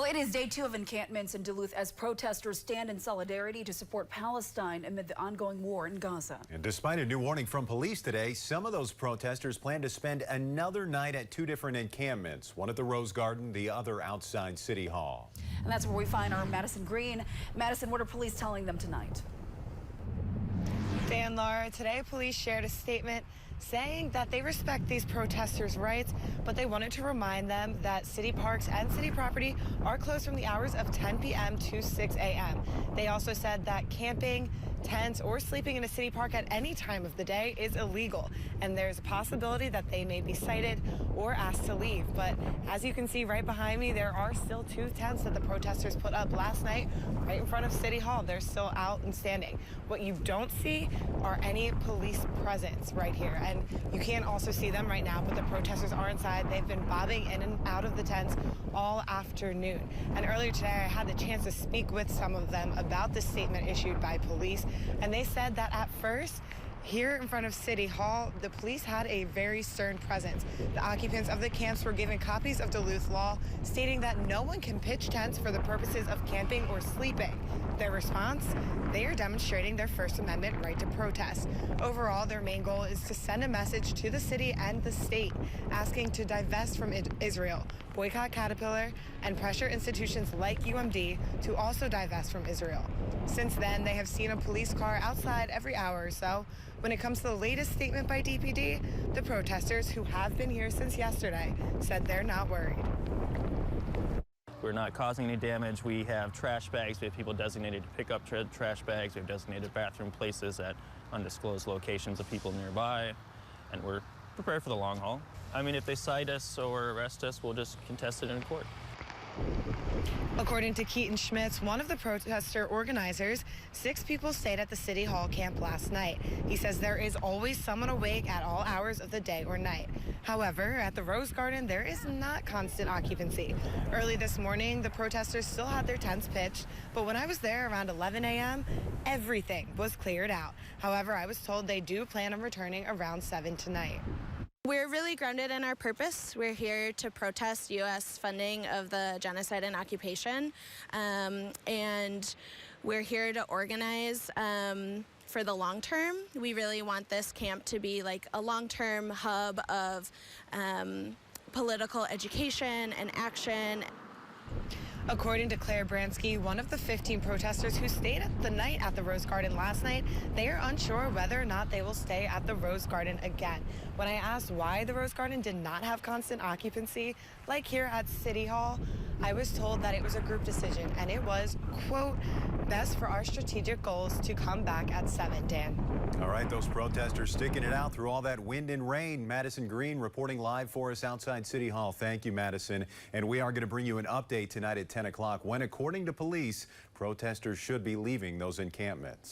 Well, it is day 2 of encampments in Duluth as protesters stand in solidarity to support Palestine amid the ongoing war in Gaza. And despite a new warning from police today, some of those protesters plan to spend another night at 2 different encampments, one at the Rose Garden, the other outside City Hall. And that's where we find our Madison Green. Madison, what are police telling them tonight? Dan, Laura, today police shared a statement saying that they respect these protesters' rights, but they wanted to remind them that city parks and city property are closed from the hours of 10 p.m. to 6 a.m. They also said that camping, tents, or sleeping in a city park at any time of the day is illegal, and there's a possibility that they may be cited or asked to leave. But as you can see right behind me, there are still 2 tents that the protesters put up last night right in front of City Hall. They're still out and standing. What you don't see are any police presence right here, and you can also see them right now, but the protesters are inside. They've been bobbing in and out of the tents all afternoon. And earlier today, I had the chance to speak with some of them about the statement issued by police, and they said that at first, here in front of City Hall, the police had a very stern presence. The occupants of the camps were given copies of Duluth law stating that no one can pitch tents for the purposes of camping or sleeping. Their response? They are demonstrating their First Amendment right to protest. Overall, their main goal is to send a message to the city and the state asking to divest from Israel, boycott Caterpillar, and pressure institutions like UMD to also divest from Israel. Since then, they have seen a police car outside every hour or so. When it comes to the latest statement by DPD, the protesters, who have been here since yesterday, said they're not worried. We're not causing any damage. We have trash bags. We have people designated to pick up trash bags. We have designated bathroom places at undisclosed locations of people nearby. And we're prepared for the long haul. I mean, if they cite us or arrest us, we'll just contest it in court. According to Keaton Schmitz, one of the protester organizers, 6 people stayed at the City Hall camp last night. He says there is always someone awake at all hours of the day or night. However, at the Rose Garden, there is not constant occupancy. Early this morning, the protesters still had their tents pitched, but when I was there around 11 a.m., everything was cleared out. However, I was told they do plan on returning around 7 tonight. We're really grounded in our purpose. We're here to protest U.S. funding of the genocide and occupation, and we're here to organize for the long term. We really want this camp to be like a long-term hub of political education and action. According to Claire Bransky, one of the 15 protesters who stayed the night at the Rose Garden last night, they are unsure whether or not they will stay at the Rose Garden again. When I asked why the Rose Garden did not have constant occupancy, like here at City Hall, I was told that it was a group decision and it was, quote, best for our strategic goals to come back at 7, Dan. All right, those protesters sticking it out through all that wind and rain. Madison Green reporting live for us outside City Hall. Thank you, Madison. And we are going to bring you an update tonight at 10 o'clock when, according to police, protesters should be leaving those encampments.